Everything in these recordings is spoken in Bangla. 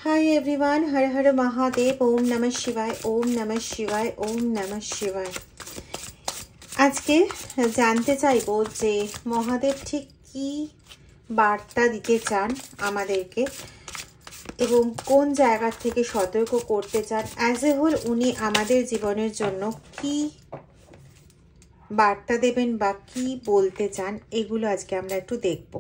Hi everyone, Har Har Mahadev, Om Namah Shivaya, Om Namah Shivaya, Om Namah Shivaya. আজকে জানতে চাইবো যে মহাদেব ঠিক কি বার্তা দিতে চান আমাদেরকে এবং কোন জায়গা থেকে সতর্ক করতে চান, অ্যাজ এ হোল উনি আমাদের জীবনের জন্য কি বার্তা দেবেন বা কি বলতে চান, এগুলো আজকে আমরা একটু দেখব।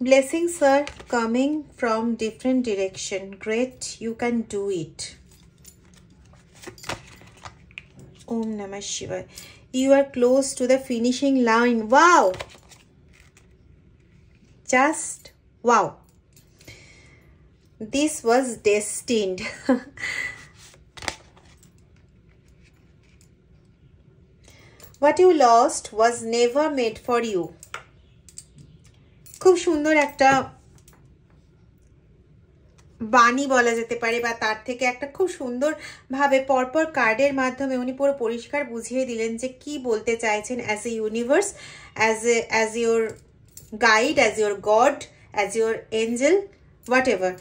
Blessings are coming from different direction. Great, you can do it. Om Namah Shivaya. You are close to the finishing line. Wow! Just wow. This was destined. What you lost was never made for you. খুব সুন্দর একটা বাণী বলা যেতে পারে, বা তার থেকে একটা খুব সুন্দর ভাবে পরপর কার্ডের মাধ্যমে উনি পুরো পরিষ্কার বুঝিয়ে দিলেন যে কি বলতে চাইছেন as a universe, as your guide, as your god, as your Angel, what ever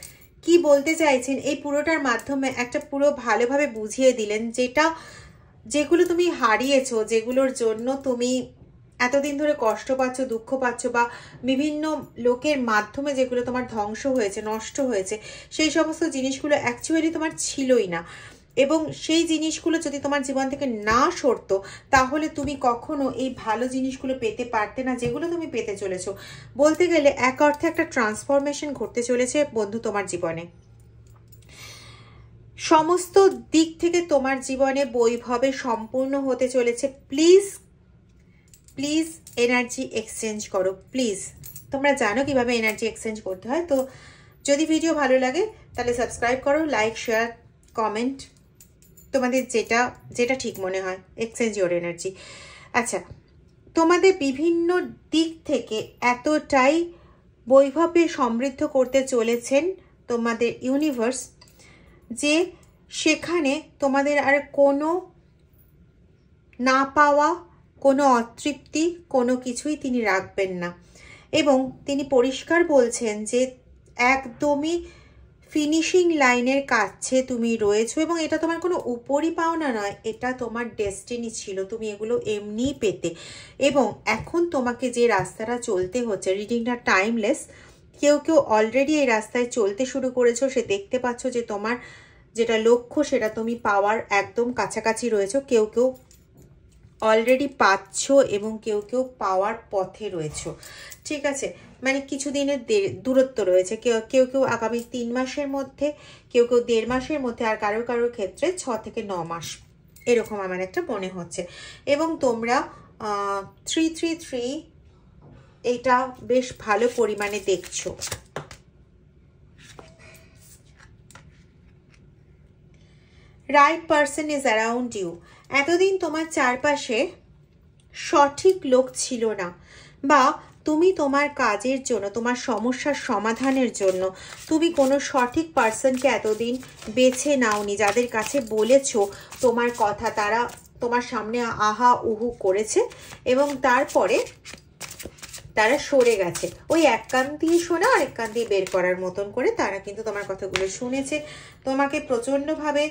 কি বলতে চাইছেন এই পুরোটার মাধ্যমে একটা পুরো ভালোভাবে বুঝিয়ে দিলেন। যেগুলো তুমি হারিয়েছো, যেগুলোর জন্য তুমি এতদিন ধরে কষ্ট পাচ্ছ, দুঃখ পাচ্ছ, বা বিভিন্ন লোকের মাধ্যমে যেগুলো তোমার ধ্বংস হয়েছে, নষ্ট হয়েছে, সেই সমস্ত জিনিসগুলো অ্যাকচুয়ালি তোমার ছিলই না। এবং সেই জিনিসগুলো যদি তোমার জীবন থেকে না সরতো তাহলে তুমি কখনো এই ভালো জিনিসগুলো পেতে পারতে না যেগুলো তুমি পেতে চলেছো। বলতে গেলে এক অর্থে একটা ট্রান্সফরমেশন ঘটতে চলেছে বন্ধু তোমার জীবনে। সমস্ত দিক থেকে তোমার জীবনে বৈভবে সম্পূর্ণ হতে চলেছে। প্লিজ এনার্জি এক্সচেঞ্জ করো, প্লিজ। তোমরা জানো কিভাবে এনার্জি এক্সচেঞ্জ করতে হয়। তো যদি ভিডিও ভালো লাগে তাহলে সাবস্ক্রাইব করো, লাইক, শেয়ার, কমেন্ট, তোমাদের যেটা ঠিক মনে হয়। Exchange your energy. আচ্ছা, তোমাদের বিভিন্ন দিক থেকে এতটাই বৈভবে সমৃদ্ধ করতে চলেছেন তোমাদের ইউনিভার্স যে সেখানে তোমাদের আর কোনো না পাওয়া, কোনো অতৃপ্তি, কোনো কিছুই তিনি রাখবেন না। এবং তিনি পরিষ্কার বলছেন যে একদমই ফিনিশিং লাইনের কাছে তুমি রয়েছো এবং এটা তোমার কোনো উপরি পাওনা নয়, এটা তোমার ডেস্টিনি ছিল, তুমি এগুলো এমনিই পেতে। এবং এখন তোমাকে যে রাস্তাটা চলতে হচ্ছে, রিডিংটা টাইমলেস। কেউ অলরেডি এই রাস্তায় চলতে শুরু করেছো, সে দেখতে পাচ্ছ যে তোমার যেটা লক্ষ্য সেটা তুমি পাওয়ার একদম কাছাকাছি রয়েছো। কেউ অলরেডি পাচ্ছ এবং কেউ পাওয়ার পথে রয়েছো। ঠিক আছে, মানে কিছুদিনের দূরত্ব রয়েছে। কেউ আগামী 3 মাসের মধ্যে, কেউ 1.5 মাসের মধ্যে, আর কারোর ক্ষেত্রে 6 থেকে 9 মাস, এরকম আমার একটা মনে হচ্ছে। এবং তোমরা 333 এটা বেশ ভালো পরিমাণে দেখছো। Right person is around you. এতদিন তোমার চারপাশে সঠিক লোক ছিল না, বা তুমি তোমার কাজের জন্য, তোমার সমস্যার সমাধানের জন্য তুমি কোনো সঠিক পারসনকে এতদিন বেছে নাওনি। যাদের কাছে বলেছো তোমার কথা, তারা তোমার সামনে আহা উহু করেছে এবং তারপরে তারা সরে গেছে। ওই এক কান দিয়ে শোনা আর এক কান দিয়ে বের করার মতন করে তারা কিন্তু তোমার কথাগুলো শুনেছে, তোমাকে প্রচণ্ডভাবে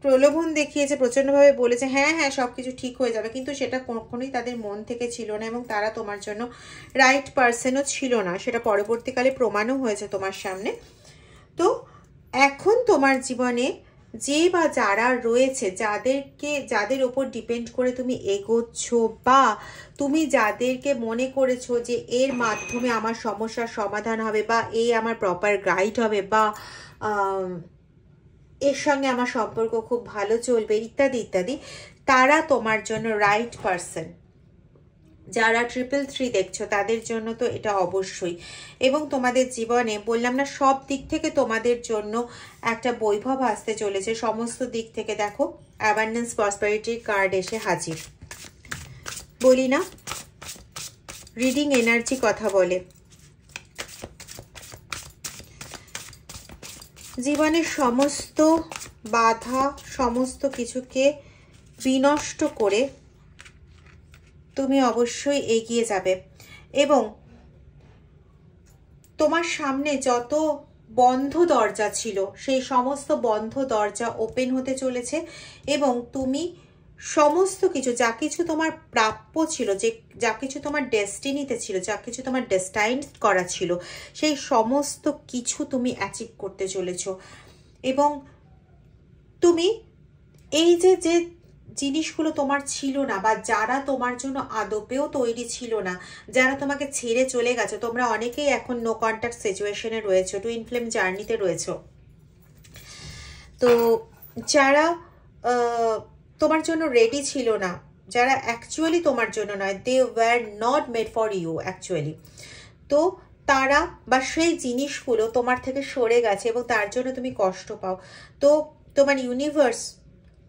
প্রলোভন দেখিয়েছে, প্রচণ্ডভাবে বলেছে হ্যাঁ সব কিছু ঠিক হয়ে যাবে, কিন্তু সেটা কখনোই তাদের মন থেকে ছিল না এবং তারা তোমার জন্য রাইট পারসনও ছিল না। সেটা পরবর্তীকালে প্রমাণও হয়েছে তোমার সামনে। তো এখন তোমার জীবনে যে বা যারা রয়েছে, যাদের ওপর ডিপেন্ড করে তুমি এগোচ্ছ, বা তুমি যাদেরকে মনে করেছো যে এর মাধ্যমে আমার সমস্যার সমাধান হবে, বা এই আমার প্রপার গাইড হবে, বা এর সঙ্গে আমার সম্পর্ক খুব ভালো চলবে, ইত্যাদি ইত্যাদি, তারা তোমার জন্য রাইট পারসন। যারা 333 দেখছো তাদের জন্য তো এটা অবশ্যই। এবং তোমাদের জীবনে বললাম না, সব দিক থেকে তোমাদের জন্য একটা বৈভব আসতে চলেছে। সমস্ত দিক থেকে দেখো অ্যাবান্ডেন্স, প্রসপারিটির কার্ড এসে হাজির। বলি না, রিডিং এনার্জি কথা বলে। জীবনের সমস্ত বাধা, সমস্ত কিছুকে বিনষ্ট করে তুমি অবশ্যই এগিয়ে যাবে। এবং তোমার সামনে যত বন্ধ দরজা ছিল সেই সমস্ত বন্ধ দরজা ওপেন হতে চলেছে এবং তুমি সমস্ত কিছু যা কিছু তোমার প্রাপ্য ছিল, যে যা কিছু তোমার ডেস্টিনিতে ছিল, যা কিছু তোমার ডেস্টাইন করা ছিল, সেই সমস্ত কিছু তুমি অ্যাচিভ করতে চলেছ। এবং তুমি এই যে যে জিনিসগুলো তোমার ছিল না বা যারা তোমার জন্য আদপেও তৈরি ছিল না, যারা তোমাকে ছেড়ে চলে গেছে, তোমরা অনেকেই এখন নো কন্ট্যাক্ট সিচুয়েশনে রয়েছে, টুইন ফ্লেম জার্নিতে রয়েছে। তো যারা তোমার জন্য রেডি ছিল না, যারা অ্যাকচুয়ালি তোমার জন্য নয়, they were not made for you actually, তো তারা বা সেই জিনিসগুলো তোমার থেকে সরে গেছে এবং তার জন্য তুমি কষ্ট পাও। তো তোমার ইউনিভার্স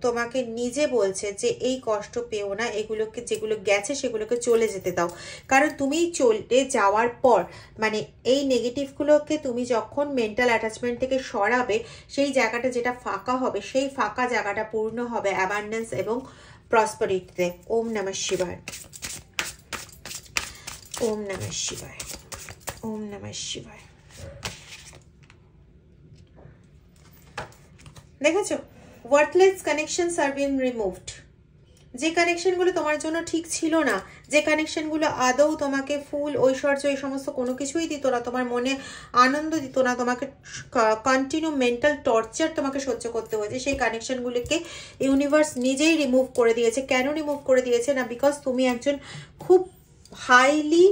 তোমাকে নিজে বলছে যে এই কষ্ট পেও না, এগুলোকে যেগুলো গেছে সেগুলোকে চলে যেতে দাও। কারণ তুমি চলে যাওয়ার পর মানে এই নেগেটিভগুলোকে তুমি যখন মেন্টাল অ্যাটাচমেন্ট থেকে সরাবে, সেই জায়গাটা যেটা ফাঁকা হবে, সেই ফাঁকা জায়গাটা পূর্ণ হবে অ্যাবান্ডেন্স এবং প্রসপারিটিতে। ওম নমঃ শিবায়, ওম নমঃ শিবায়, ওম নমঃ শিবায়। দেখেছো, ওয়ার্থলেস কানেকশনস আর বিন রিমুভড। যে কানেকশনগুলো তোমার জন্য ঠিক ছিল না, যে কানেকশনগুলো আদৌ তোমাকে ফুল ঐশ্বর্য এই সমস্ত কোনো কিছুই দিত না, তোমার মনে আনন্দ দিত না, তোমাকে কন্টিনিউ মেন্টাল টর্চার তোমাকে সহ্য করতে হয়েছে, সেই কানেকশনগুলোকে ইউনিভার্স নিজেই রিমুভ করে দিয়েছে। কেন রিমুভ করে দিয়েছে না, বিকজ তুমি একজন খুব হাইলি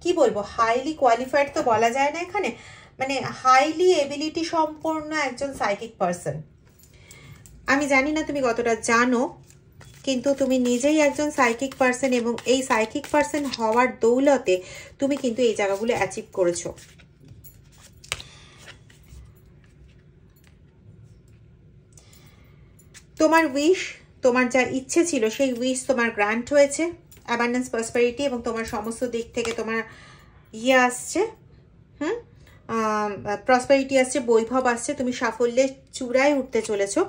কি বলবো, হাইলি কোয়ালিফাইড তো বলা যায় না এখানে, মানে হাইলি এবিলিটি সম্পন্ন একজন সাইকিক পার্সন। আমি জানি না তুমি কতটা জানো, কিন্তু তুমি নিজেই একজন সাইকিক পার্সন এবং এই সাইকিক পার্সন হওয়ার দৌলতে তুমি কিন্তু এই জায়গাগুলো অ্যাচিভ করেছো। তোমার উইশ, তোমার যা ইচ্ছে ছিল সেই উইশ তোমার গ্রান্ট হয়েছে, অ্যাবান্ডেন্স প্রসপারিটি, এবং তোমার সমস্ত দিক থেকে তোমার ইয়ে আসছে, প্রসপারিটি আসছে, বৈভব আসছে, তুমি সাফল্যের চূড়ায় উঠতে চলেছো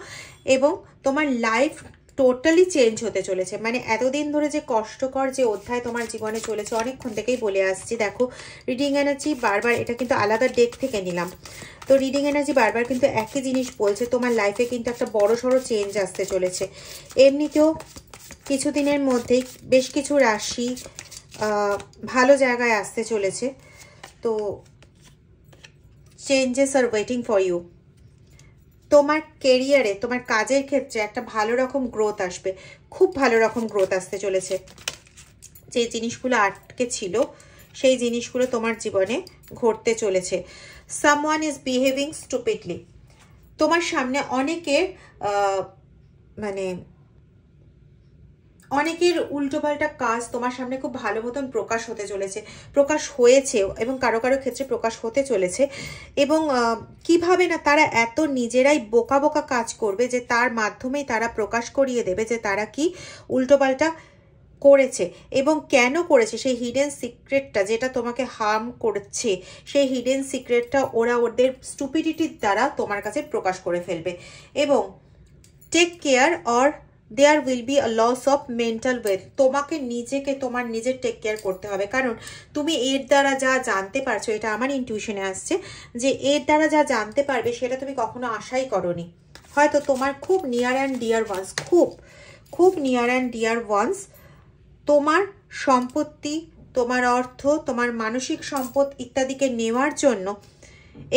এবং তোমার লাইফ টোটালি চেঞ্জ হতে চলেছে। মানে এতদিন ধরে যে কষ্টকর যে অধ্যায় তোমার জীবনে চলেছে, অনেকক্ষণ থেকেই বলে আসছি। দেখো রিডিং এনার্জি বারবার, এটা কিন্তু আলাদা ডেক থেকে নিলাম, তো রিডিং এনার্জি বারবার কিন্তু একই জিনিস বলছে, তোমার লাইফে কিন্তু একটা বড়সড় চেঞ্জ আসতে চলেছে। এমনিতেও কিছুদিনের মধ্যেই বেশ কিছু রাশি ভালো জায়গায় আসতে চলেছে, তো changes are waiting for you. তোমার কেরিয়ারে, তোমার কাজের ক্ষেত্রে একটা ভালো রকম গ্রোথ আসবে, খুব ভালো রকম গ্রোথ আসতে চলেছে। যে জিনিসগুলো আটকে ছিল সেই জিনিসগুলো তোমার জীবনে ঘটতে চলেছে। Someone is behaving stupidly. তোমার সামনে অনেকের মানে অনেকের উল্টোপাল্টা কাজ তোমার সামনে খুব ভালো মতন প্রকাশ হতে চলেছে, প্রকাশ হয়েছেও এবং কারো কারো ক্ষেত্রে প্রকাশ হতে চলেছে। এবং কিভাবে না তারা এত নিজেরাই বোকা বোকা কাজ করবে যে তার মাধ্যমেই তারা প্রকাশ করিয়ে দেবে যে তারা কি উল্টোপাল্টা করেছে এবং কেন করেছে। সেই হিডেন সিক্রেটটা যেটা তোমাকে হার্ম করছে, সেই হিডেন সিক্রেটটা ওরা ওদের স্টুপিডিটির দ্বারা তোমার কাছে প্রকাশ করে ফেলবে। এবং take care or there will be a loss of mental wealth. তোমাকে নিজেকে তোমার নিজের টেক কেয়ার করতে হবে, কারণ তুমি এর দ্বারা যা জানতে পারছো, এটা আমার ইনটিউশনে আসছে যে এর দ্বারা যা জানতে পারবে সেটা তুমি কখনো আশাই করোনি। হয়তো তোমার খুব নিয়ার অ্যান্ড ডিয়ার ওয়ান্স, খুব নিয়ার অ্যান্ড ডিয়ার ওয়ান্স তোমার সম্পত্তি, তোমার অর্থ, তোমার মানসিক সম্পদ ইত্যাদিকে নেওয়ার জন্য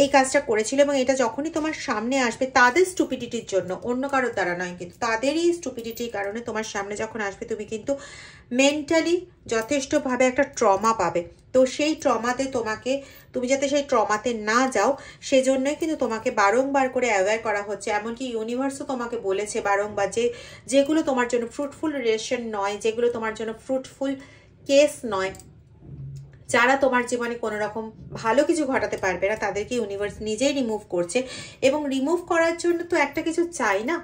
এই কাজটা করেছিল। এবং এটা যখনই তোমার সামনে আসবে তাদের স্টুপিডিটির জন্য, অন্য কারোর দ্বারা নয়, কিন্তু তাদেরই স্টুপিডিটির কারণে তোমার সামনে যখন আসবে তুমি কিন্তু মেন্টালি যথেষ্টভাবে একটা ট্রমা পাবে। তো সেই ট্রমাতে তুমি যাতে সেই ট্রমাতে না যাও সেজন্যই কিন্তু তোমাকে বারংবার করে অ্যাওয়্যার করা হচ্ছে। এমনকি ইউনিভার্সও তোমাকে বলেছে বারংবার যে যেগুলো তোমার জন্য ফ্রুটফুল রিলেশন নয়, যেগুলো তোমার জন্য ফ্রুটফুল কেস নয়, যারা তোমার জীবনে কোনো রকম ভালো কিছু ঘটাতে পারবে না, তাদেরকে ইউনিভার্স নিজেই রিমুভ করছে। এবং রিমুভ করার জন্য তো একটা কিছু চাই না।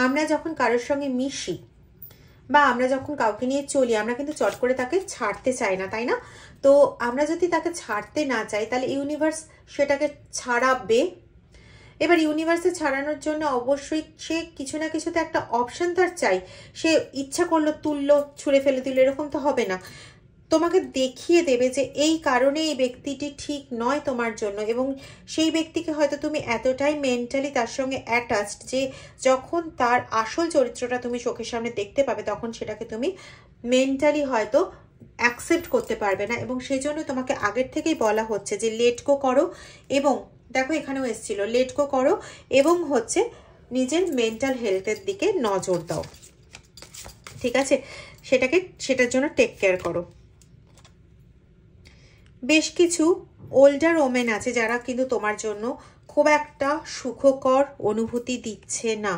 আমরা যখন কারোর সঙ্গে মিশি বা আমরা যখন কাউকে নিয়ে চলি, আমরা কিন্তু চট করে তাকে ছাড়তে চাই না, তাই না? তো আমরা যদি তাকে ছাড়তে না চাই তাহলে ইউনিভার্স সেটাকে ছাড়াবে। এবার ইউনিভার্সে ছাড়ানোর জন্য অবশ্যই সে কিছু না কিছুতে একটা অপশন তার চাই। সে ইচ্ছা করলো তুললো, ছুঁড়ে ফেলে দিল, এরকম তো হবে না। তোমাকে দেখিয়ে দেবে যে এই কারণে এই ব্যক্তিটি ঠিক নয় তোমার জন্য, এবং সেই ব্যক্তিকে হয়তো তুমি এতটাই মেন্টালি তার সঙ্গে অ্যাটাচড যে যখন তার আসল চরিত্রটা তুমি চোখের সামনে দেখতে পাবে তখন সেটাকে তুমি মেন্টালি হয়তো অ্যাকসেপ্ট করতে পারবে না, এবং সেই জন্য তোমাকে আগের থেকেই বলা হচ্ছে যে লেট গো করো, এবং দেখো এখানেও এসেছিল লেট গো করো, এবং হচ্ছে নিজের মেন্টাল হেলথের দিকে নজর দাও, ঠিক আছে? সেটার জন্য টেক কেয়ার করো। বেশ কিছু ওল্ডার ওমেন আছে যারা কিন্তু তোমার জন্য খুব একটা সুখকর অনুভূতি দিচ্ছে না।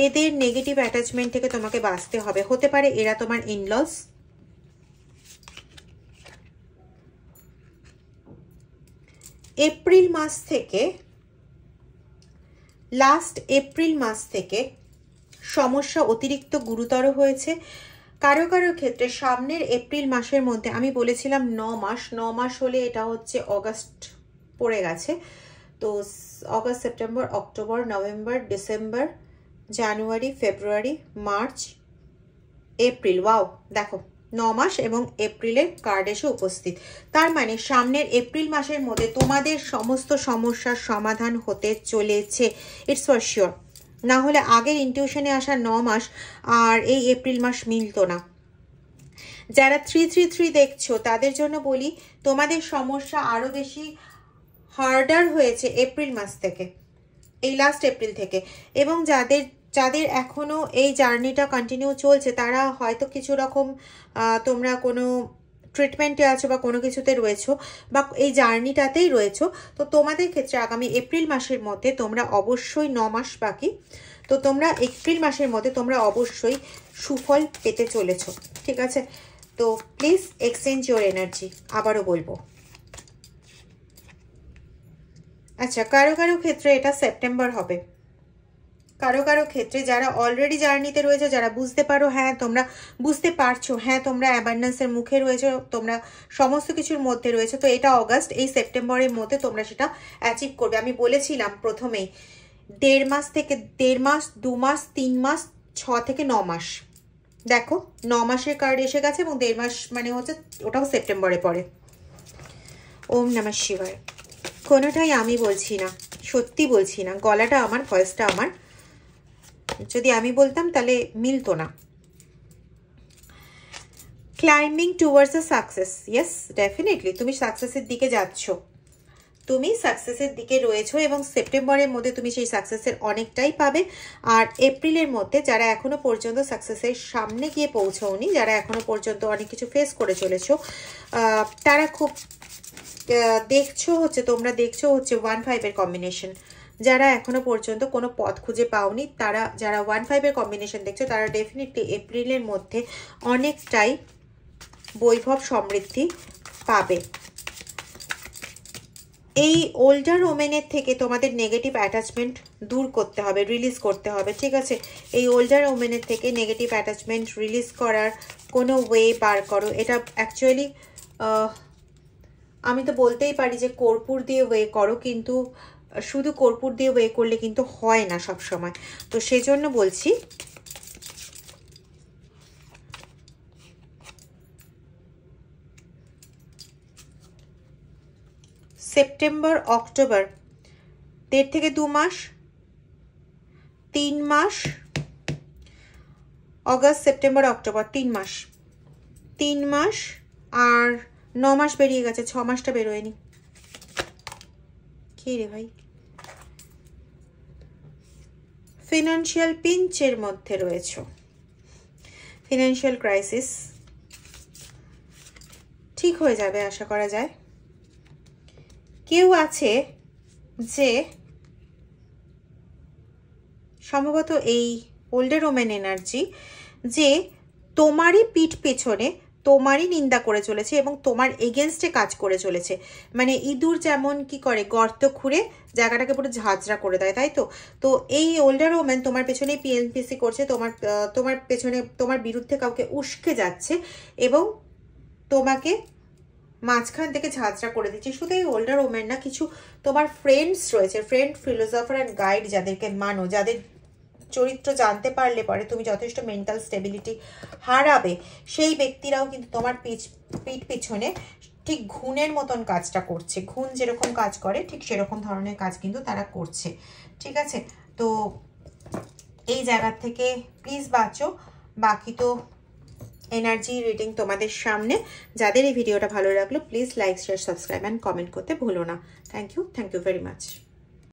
এদের নেগেটিভ অ্যাটাচমেন্ট থেকে তোমাকে বাঁচতে হবে। হতে পারে এরা তোমার ইনলস, এপ্রিল মাস থেকে, লাস্ট এপ্রিল মাস থেকে সমস্যা অতিরিক্ত গুরুতর হয়েছে কারো কারো ক্ষেত্রে। সামনের এপ্রিল মাসের মধ্যে আমি বলেছিলাম 9 মাস হলে এটা হচ্ছে অগাস্ট পড়ে গেছে, তো August, September, October, November, December, January, February, March, April. Wow, দেখো 9 মাস এবং এপ্রিলের কার্ড এসে উপস্থিত। তার মানে সামনের এপ্রিল মাসের মধ্যে তোমাদের সমস্ত সমস্যার সমাধান হতে চলেছে, ইটস ফর শিওর। না হলে আগের ইনটিউশনে আসা 9 মাস আর এই এপ্রিল মাস মিলতো না। যারা 333 দেখছো তাদের জন্য বলি তোমাদের সমস্যা আরো বেশি হার্ডার হয়েছে এপ্রিল মাস থেকে, এই লাস্ট এপ্রিল থেকে, এবং যাদের এখনো এই জার্নিটা কন্টিনিউ চলছে তারা হয়তো কিছু রকম তোমরা কোনো ট্রিটমেন্টে আছো বা কোনো কিছুতে রয়েছো বা এই জার্নিটাতেই রয়েছো, তো তোমাদের ক্ষেত্রে আগামী এপ্রিল মাসের মধ্যে তোমরা অবশ্যই 9 মাস বাকি, তো তোমরা এপ্রিল মাসের মধ্যে তোমরা অবশ্যই সুফল পেতে চলেছো, ঠিক আছে? তো প্লিজ এক্সচেঞ্জ ইওর এনার্জি, আবারও বলবো। আচ্ছা, কারো কারো ক্ষেত্রে এটা সেপ্টেম্বর হবে, কারো কারো ক্ষেত্রে যারা অলরেডি জার্নিতে রয়েছে, যারা বুঝতে পারো, হ্যাঁ তোমরা বুঝতে পারছো, হ্যাঁ তোমরা অ্যাবান্ডেন্সের মুখে রয়েছে, তোমরা সমস্ত কিছুর মধ্যে রয়েছে, তো এটা অগাস্ট, এই সেপ্টেম্বরের মধ্যে তোমরা সেটা অ্যাচিভ করবে। আমি বলেছিলাম প্রথমেই 1.5 মাস থেকে 1.5 মাস, 2 মাস, 3 মাস, 6 থেকে 9 মাস। দেখো 9 মাসের কার্ড এসে গেছে এবং 1.5 মাস মানে হচ্ছে ওটাও সেপ্টেম্বরে পড়ে। ওম নমঃ শিবায়। কোনোটাই আমি বলছি না, সত্যি বলছি না, গলাটা আমার, ভয়েসটা আমার, যদি আমি বলতাম তাহলে মিলতো না। ক্লাইম্বিং টুয়ার্ডস আ সাকসেস, ইয়েস ডেফিনেটলি তুমি সাকসেসের দিকে যাচ্ছ, তুমি সাকসেসের দিকে রয়েছো এবং সেপ্টেম্বরের মধ্যে তুমি সেই সাকসেসের অনেকটাই পাবে। আর এপ্রিলের মধ্যে যারা এখনো পর্যন্ত সাকসেসের সামনে গিয়ে পৌঁছওনি, যারা এখনো পর্যন্ত অনেক কিছু ফেস করে চলেছো, তারা খুব দেখছো হচ্ছে, তোমরা দেখছো হচ্ছে 1-5 কম্বিনেশন। যারা এখনো পর্যন্ত কোনো পথ খুঁজে পাওনি, তারা যারা 1-5 কম্বিনেশন দেখছো, তারা ডেফিনেটলি এপ্রিলের মধ্যে অনেকটাই বৈভব সমৃদ্ধি পাবে। এই ওল্ডার ওমেনের থেকে তোমাদের নেগেটিভ অ্যাটাচমেন্ট দূর করতে হবে, রিলিজ করতে হবে, ঠিক আছে? এই ওল্ডার ওমেনের থেকে নেগেটিভ অ্যাটাচমেন্ট রিলিজ করার কোনো ওয়ে বার করো। এটা অ্যাকচুয়ালি আমি তো বলতেই পারি যে কর্পূর দিয়ে ওয়ে করো, কিন্তু শুধু কর্পূর দিয়ে ওয়ে করলে কিন্তু হয় না সব সময়, তো সেই জন্য বলছি সেপ্টেম্বর, অক্টোবর 1.5 থেকে 2 মাস, 3 মাস, অগাস্ট, সেপ্টেম্বর, অক্টোবর 3 মাস, 3 মাস আর 9 মাস বেরিয়ে গেছে, 6 মাসটা বেরোয়নি। কি রে ভাই, ফিনান্সিয়াল পিঞ্চের মধ্যে রয়েছে, ফিনান্সিয়াল ক্রাইসিস, ঠিক হয়ে যাবে আশা করা যায়। কেউ আছে যে সম্ভবত এই ওল্ডার ওমেন এনার্জি, যে তোমারই পিঠ পেছনে তোমারই নিন্দা করে চলেছে এবং তোমার এগেনস্টে কাজ করে চলেছে। মানে ইঁদুর যেমন কি করে, গর্ত খুঁড়ে জায়গাটাকে পুরো ঝাঁঝরা করে দেয়, তাই তো? তো এই ওল্ডার ওমেন তোমার পেছনে পিএনপিসি করছে, তোমার পেছনে তোমার বিরুদ্ধে কাউকে উস্কে যাচ্ছে এবং তোমাকে মাঝখান থেকে ঝাঁঝরা করে দিচ্ছে। শুধু এই ওল্ডার ওমেন না, কিছু তোমার ফ্রেন্ডস রয়েছে, ফ্রেন্ড, ফিলোসফার অ্যান্ড গাইড, যাদেরকে মানো, যাদের চরিত্র জানতে পারলে পরে তুমি যথেষ্ট মেন্টাল স্টেবিলিটি হারাবে। সেই ব্যক্তিরাও কিন্তু তোমার পিঠ পিছনে ঠিক ঘুণের মতন কাজটা করছে। ঘুণ যেরকম কাজ করে ঠিক সেরকম ধরনের কাজ কিন্তু তারা করছে, ঠিক আছে? তো এই জায়গা থেকে প্লিজ বাঁচো। বাকি তো এনার্জি রিডিং তোমাদের সামনে। যাদের এই ভিডিওটা ভালো লাগলো please like share subscribe and comment করতে ভুলো না। Thank you very much.